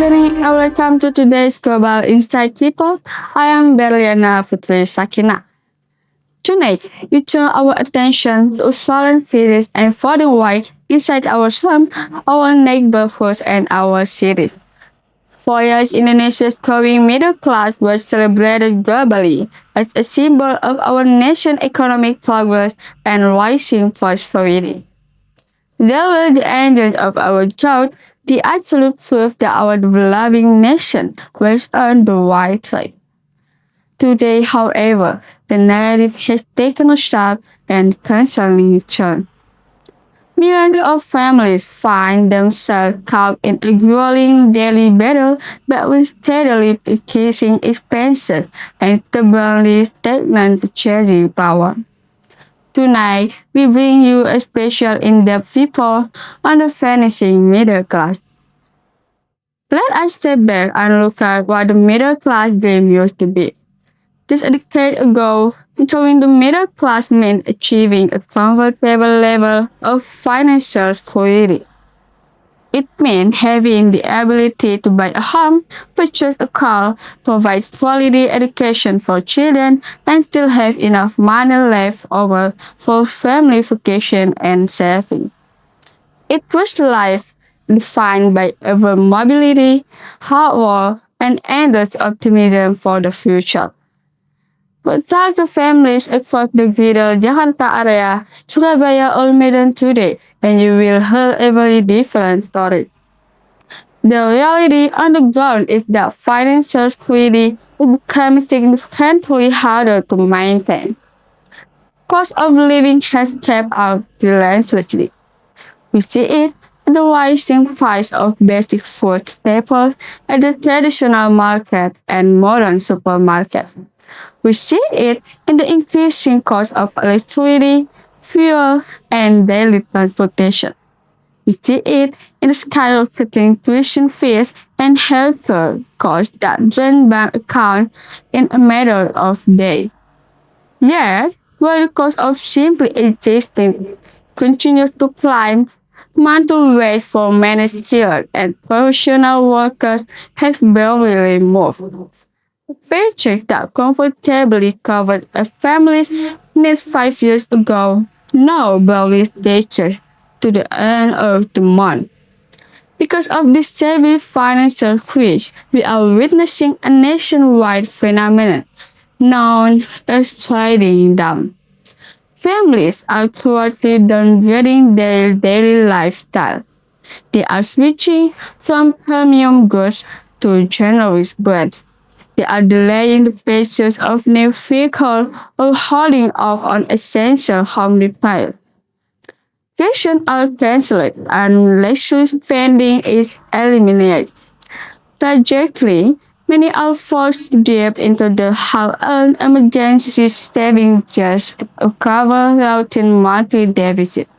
listening and welcome to today's Global Insight People. I am Berliana Putri Sakinah. Tonight, we turn our attention to fallen cities and falling white inside our slum, our neighborhoods, and our cities. For years, Indonesia's growing middle class was celebrated globally as a symbol of our nation's economic progress and rising prosperity. They were the engines of our growth, the absolute proof that our developing nation was on the right track. Today, however, the narrative has taken a sharp and concerning turn. Millions of families find themselves caught in a grueling daily battle between steadily increasing expenses and stubbornly stagnant purchasing power. Tonight, we bring you a special in-depth report on the vanishing middle class. Let us step back and look at what the middle class dream used to be. Just a decade ago, entering the middle class meant achieving a comfortable level of financial security. It meant having the ability to buy a home, purchase a car, provide quality education for children, and still have enough money left over for family vacation and saving. It was life defined by ever mobility, hard work, and endless optimism for the future. But talk to families across the greater Jakarta area, Surabaya or Medan today, and you will hear a very different story. The reality on the ground is that financial security is becoming significantly harder to maintain. Cost of living has kept up relentlessly. We see it in the rising price of basic food staples at the traditional market and modern supermarket. We see it in the increasing cost of electricity, fuel, and daily transportation. We see it in the skyrocketing tuition fees and healthcare costs that drain bank accounts in a matter of days. Yet, while the cost of simply existing continues to climb, monthly wage for many skilled and professional workers has barely moved. A paycheck that comfortably covered a family's needs 5 years ago now barely stretches to the end of the month. Because of this heavy financial squeeze, we are witnessing a nationwide phenomenon known as trading down. Families are quietly downgrading their daily lifestyle. They are switching from premium goods to generic brands. They are delaying the purchase of new vehicles or holding off on essential home repair. Vacations are cancelled and leisure spending is eliminated. Tragically, many are forced to dip into the hard-earned emergency savings just to cover routine monthly deficit.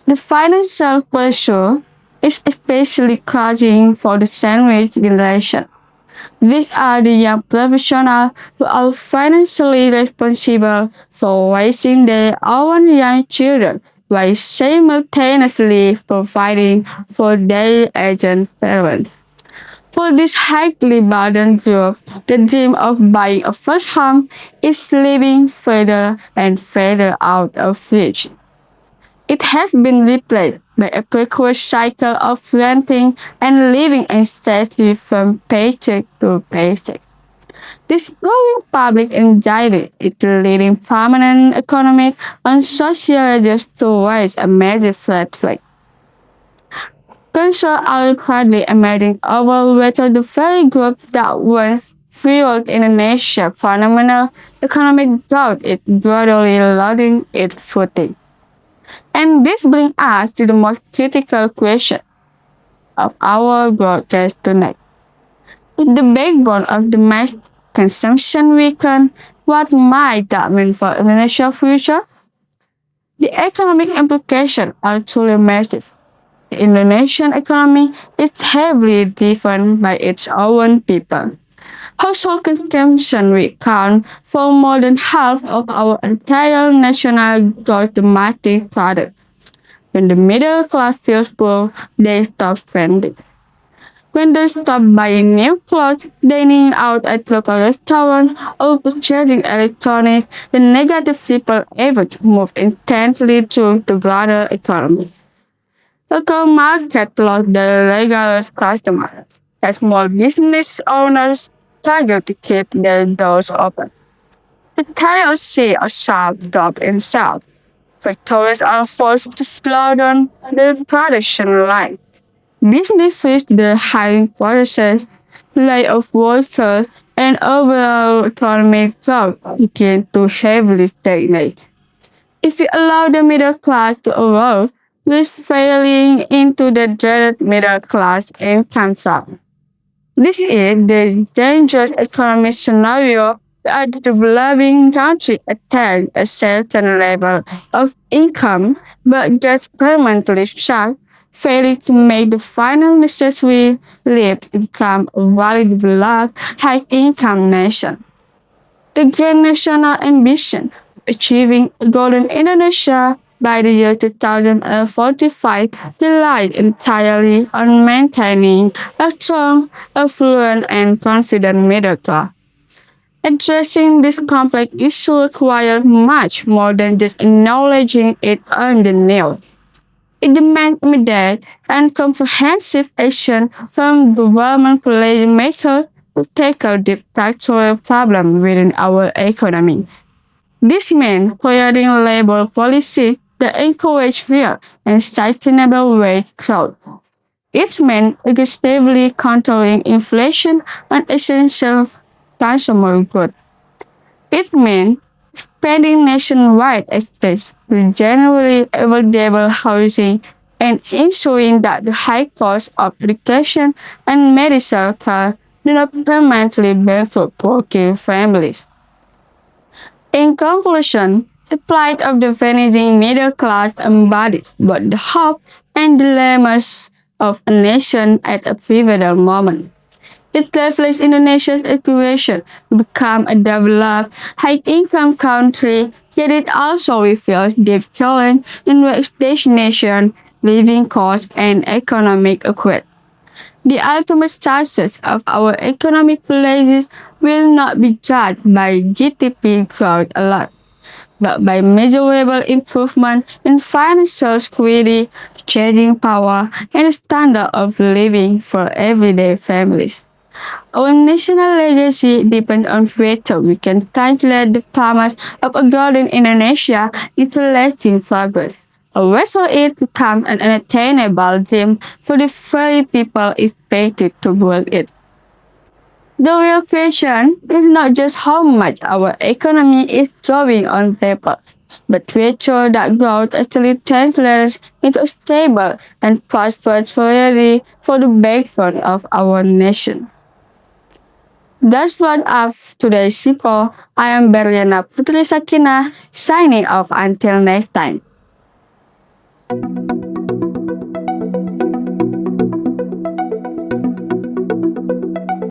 The financial pressure is especially crushing for the sandwich generation. These are the young professionals who are financially responsible for raising their own young children while simultaneously providing for their aging parents. For this highly burdened group, the dream of buying a first home is slipping further and further out of reach. It has been replaced by a precarious cycle of renting and living anxiously from paycheck to paycheck. This growing public anxiety is leading prominent economic and sociologists to raise a major red flag. Concerns are currently emerging over whether the very group that once fueled Indonesia's phenomenal economic growth is gradually losing its footing. And this brings us to the most critical question of our broadcast tonight. If the backbone of the mass consumption weaken, what might that mean for Indonesia's future? The economic implications are truly massive. The Indonesian economy is heavily driven by its own people. Household consumption will account for more than half of our entire national gross domestic product. When the middle class feels poor, they stop spending. When they stop buying new clothes, dining out at local restaurants, or purchasing electronics, the negative ripple effect moves intensely through the broader economy. Local markets lost their regular customers, as small business owners struggle to keep their doors open. Retailers see a sharp drop in sales. Factories are forced to slow down their production line. Businesses the hiring process, layoff workers, and overall economic growth begin to heavily stagnate. If you allow the middle class to erode, you're falling into the dreaded middle class income trap. This is the dangerous economic scenario where the developing country attain a certain level of income but gets permanently stuck, failing to make the final necessary leap to become a valid developed high-income nation. The grand national ambition of achieving a golden Indonesia by the year 2045 relied entirely on maintaining a strong, affluent, and confident middle class. Addressing this complex issue requires much more than just acknowledging it on the news. It demands immediate and comprehensive action from government policymakers to tackle the structural problems within our economy. This means creating labor policy that encourage real and sustainable wage growth. It means aggressively controlling inflation on essential consumer goods. It means expanding nationwide access to generally available housing and ensuring that the high cost of education and medical care do not permanently bankrupt working families. In conclusion, the plight of the vanishing middle class embodies both the hope and dilemmas of a nation at a pivotal moment. It reflects Indonesia's aspiration to become a developed, high-income country, yet it also reveals deep challenge in wage stagnation, living costs, and economic equity. The ultimate success of our economic policies will not be judged by GDP growth alone, but by measurable improvement in financial security, purchasing power, and the standard of living for everyday families. Our national legacy depends on whether we can translate the promise of a golden Indonesia into lasting progress, or whether it becomes an unattainable dream for the very people expected to build it. The real question is not just how much our economy is growing on paper, but whether that growth actually translates into a stable and prosperous reality for the backbone of our nation. That's what up today's people. I am Berliana Putri Sakinah, signing off until next time.